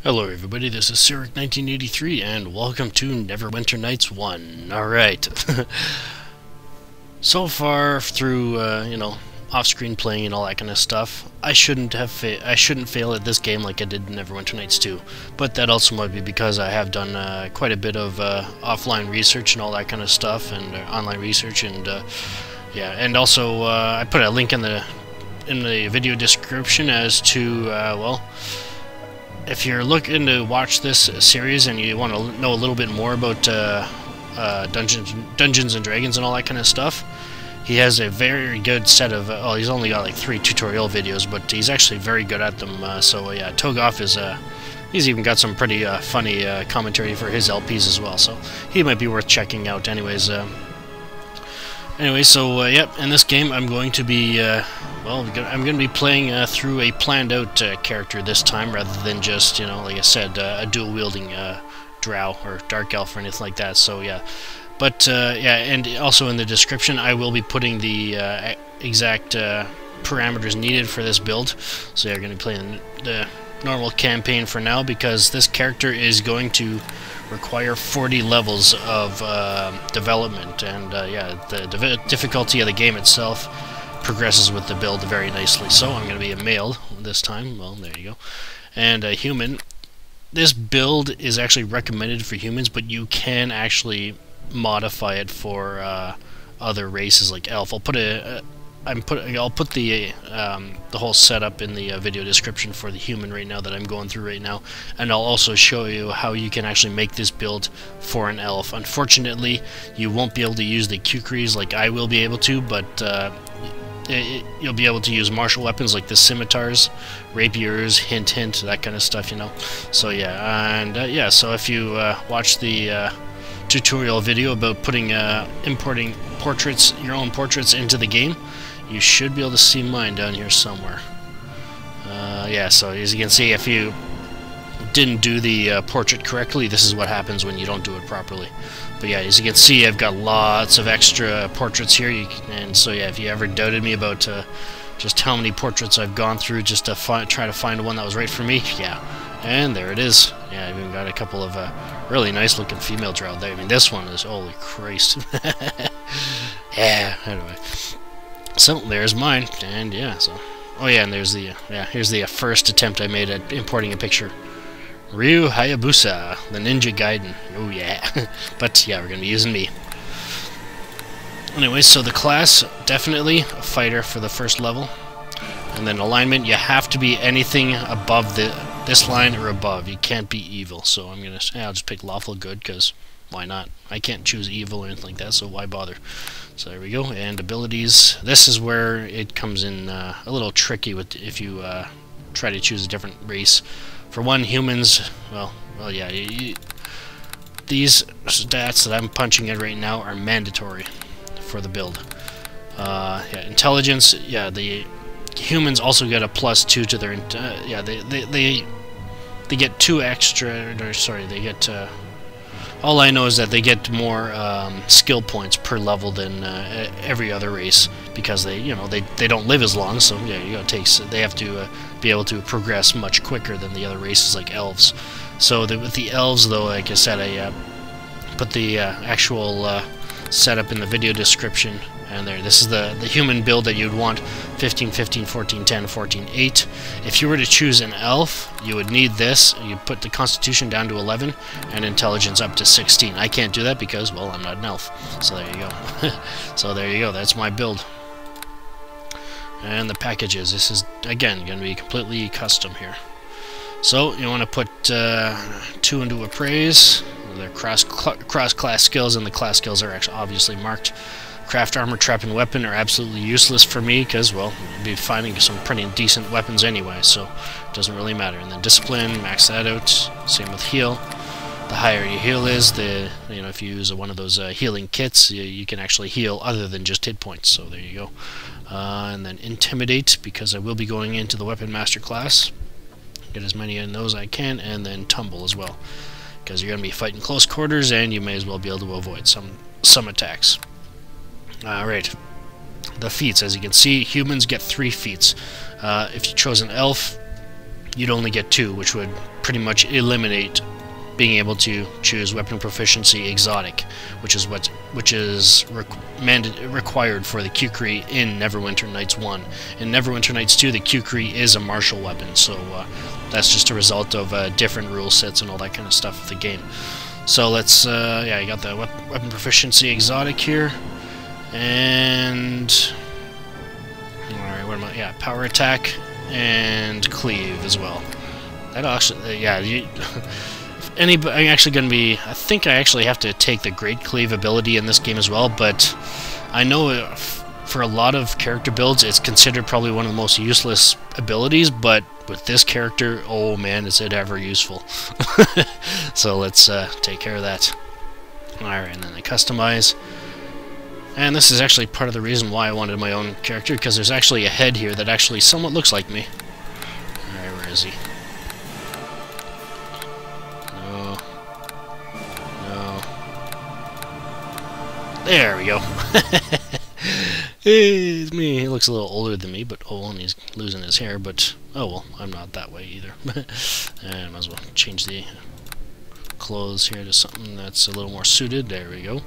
Hello everybody, this is Cyric1983 and welcome to Neverwinter Nights 1. Alright. So far through, off-screen playing and all that kind of stuff, I shouldn't fail at this game like I did in Neverwinter Nights 2. But that also might be because I have done quite a bit of offline research and all that kind of stuff, and online research, and yeah, and also I put a link in the video description as to, well, if you're looking to watch this series and you want to know a little bit more about Dungeons and Dragons and all that kind of stuff, he has a very good set of, well, he's only got like 3 tutorial videos, but he's actually very good at them. So yeah, Toegoff is, he's even got some pretty funny commentary for his LPs as well, so he might be worth checking out anyways. Anyway, so yep, in this game I'm going to be, well, I'm going to be playing through a planned-out character this time, rather than just, like I said, a dual-wielding drow or dark elf or anything like that. So yeah, but yeah, and also in the description I will be putting the exact parameters needed for this build. So you're going to be playing the normal campaign for now, because this character is going to require 40 levels of development, and yeah, the difficulty of the game itself progresses with the build very nicely. So I'm going to be a male this time. Well, there you go. And a human. This build is actually recommended for humans, but you can actually modify it for other races like elf. I'll put the whole setup in the video description for the human right now that I'm going through right now, and I'll also show you how you can actually make this build for an elf. Unfortunately, you won't be able to use the Kukris like I will be able to, but you'll be able to use martial weapons like the scimitars, rapiers, hint hint, that kind of stuff, So yeah, and yeah, so if you watch the tutorial video about putting importing portraits, your own portraits, into the game, you should be able to see mine down here somewhere. Yeah, so as you can see, if you didn't do the portrait correctly, this is what happens when you don't do it properly. But yeah, as you can see, I've got lots of extra portraits here, and so yeah, if you ever doubted me about just how many portraits I've gone through just to try to find one that was right for me, yeah, and there it is. Yeah, I've even got a couple of really nice looking female drow there. I mean, this one is, holy Christ. Yeah, anyway. So there's mine, and yeah, so, oh yeah, and there's the, yeah, here's the first attempt I made at importing a picture. Ryu Hayabusa, the Ninja Gaiden. Oh yeah. But yeah, we're gonna be using me. Anyway, so the class, definitely a fighter for the first level. And then alignment, you have to be anything above this line or above. You can't be evil. So I'll just pick lawful good, because why not? I can't choose evil or anything like that, so why bother? So there we go. And abilities. This is where it comes in a little tricky with if you try to choose a different race. For one, humans, well yeah, these stats that I'm punching in right now are mandatory for the build. Yeah, intelligence, yeah, the humans also get a +2 to their, yeah, they get 2 extra, or sorry, they get, all I know is that they get more skill points per level than every other race, because they don't live as long. So yeah, they have to be able to progress much quicker than the other races like elves. So with the elves, though, like I said, I put the actual setup in the video description. And there, this is the human build that you'd want: 15, 15, 14, 10, 14, 8. If you were to choose an elf, you would need this. You put the constitution down to 11 and intelligence up to 16. I can't do that because, well, I'm not an elf. So there you go. So there you go. That's my build. And the packages. This is, again, going to be completely custom here. So you want to put 2 into appraise. They're cross-class skills, and the class skills are actually obviously marked. Craft armor, trap, and weapon are absolutely useless for me, because, well, you'll be finding some pretty decent weapons anyway, so it doesn't really matter. And then discipline, max that out. Same with heal. The higher your heal is, if you use one of those healing kits, you can actually heal other than just hit points. So there you go. And then intimidate, because I will be going into the weapon master class. Get as many of those as I can, and then tumble as well, because you're going to be fighting close quarters, and you may as well be able to avoid some attacks. Alright, the feats. As you can see, humans get 3 feats. If you chose an elf, you'd only get 2, which would pretty much eliminate being able to choose weapon proficiency exotic, which is required for the Kukri in Neverwinter Nights 1. In Neverwinter Nights 2, the Kukri is a martial weapon, so that's just a result of different rule sets and all that kind of stuff of the game. So let's, yeah, I got the weapon proficiency exotic here, and alright, what am I? Yeah, power attack and cleave as well. That actually, yeah, I'm actually going to be, I think I actually have to take the Great Cleave ability in this game as well, but I know for a lot of character builds it's considered probably one of the most useless abilities, but with this character, oh man, is it ever useful. So let's take care of that. Alright, and then I customize. And this is actually part of the reason why I wanted my own character, because there's actually a head here that actually somewhat looks like me. Alright, where is he? There we go. It's me. He looks a little older than me, but oh, and he's losing his hair, but oh well, I'm not that way either. And I might as well change the clothes here to something that's a little more suited. There we go.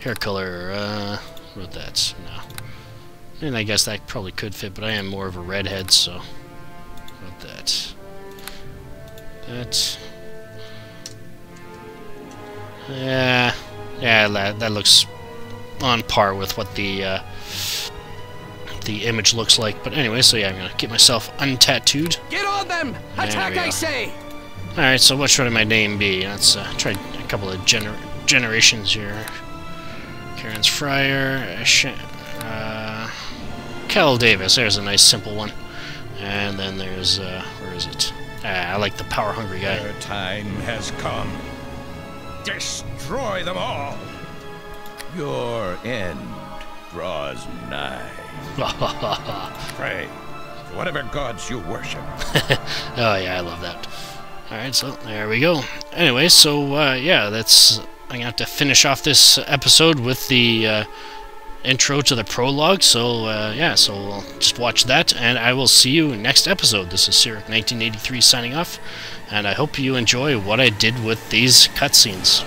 Hair color, what that? No. And I guess that probably could fit, but I am more of a redhead, so what that? That. Yeah, that looks on par with what the image looks like. But anyway, so yeah, I'm gonna get myself untattooed. Get on them! Attack, I say! Alright, so what should my name be? Let's try a couple of generations here. Karen's Friar, Cal Davis, there's a nice simple one. And then there's, where is it? I like the power-hungry guy. Their time has come. Destroy them all! Your end draws nigh. Pray to whatever gods you worship. Oh yeah, I love that. Alright, so there we go. Anyway, so yeah, that's... I'm gonna have to finish off this episode with the intro to the prologue, so yeah, so we'll just watch that, and I will see you next episode. This is Cyric1983 signing off, and I hope you enjoy what I did with these cutscenes.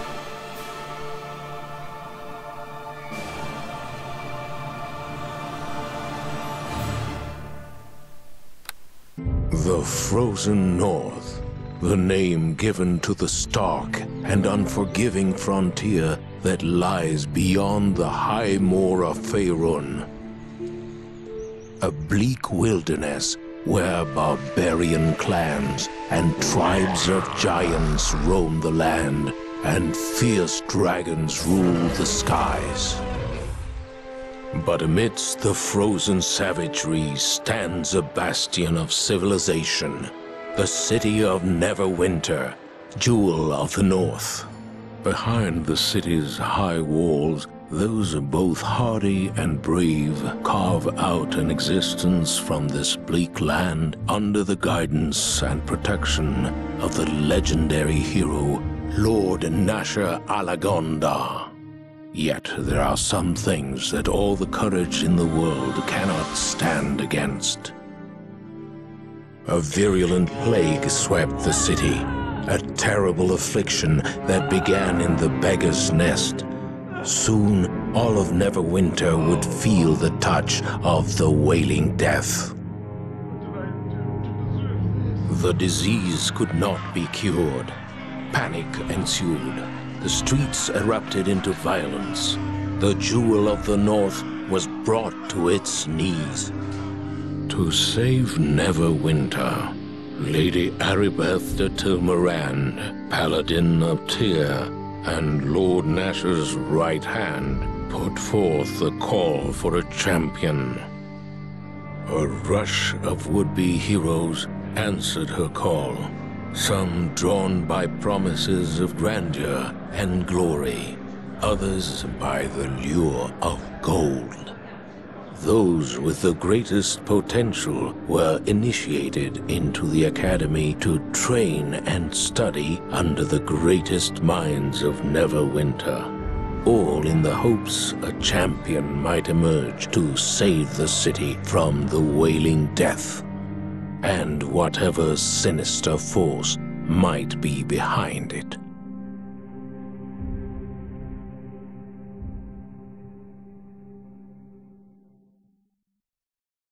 The Frozen North, the name given to the stark and unforgiving frontier that lies beyond the high moor of Faerun. A bleak wilderness where barbarian clans and tribes of giants roam the land and fierce dragons rule the skies. But amidst the frozen savagery stands a bastion of civilization, the city of Neverwinter, Jewel of the North. Behind the city's high walls, those both hardy and brave carve out an existence from this bleak land under the guidance and protection of the legendary hero, Lord Nasher Alagonda. Yet there are some things that all the courage in the world cannot stand against. A virulent plague swept the city, a terrible affliction that began in the beggar's nest. Soon, all of Neverwinter would feel the touch of the wailing death. The disease could not be cured. Panic ensued. The streets erupted into violence. The Jewel of the North was brought to its knees. To save Neverwinter, Lady Aribeth de Tilmarand, Paladin of Tyr, and Lord Nasher's right hand put forth the call for a champion. A rush of would-be heroes answered her call, some drawn by promises of grandeur and glory, others by the lure of gold. Those with the greatest potential were initiated into the academy to train and study under the greatest minds of Neverwinter, all in the hopes a champion might emerge to save the city from the wailing death. and whatever sinister force might be behind it.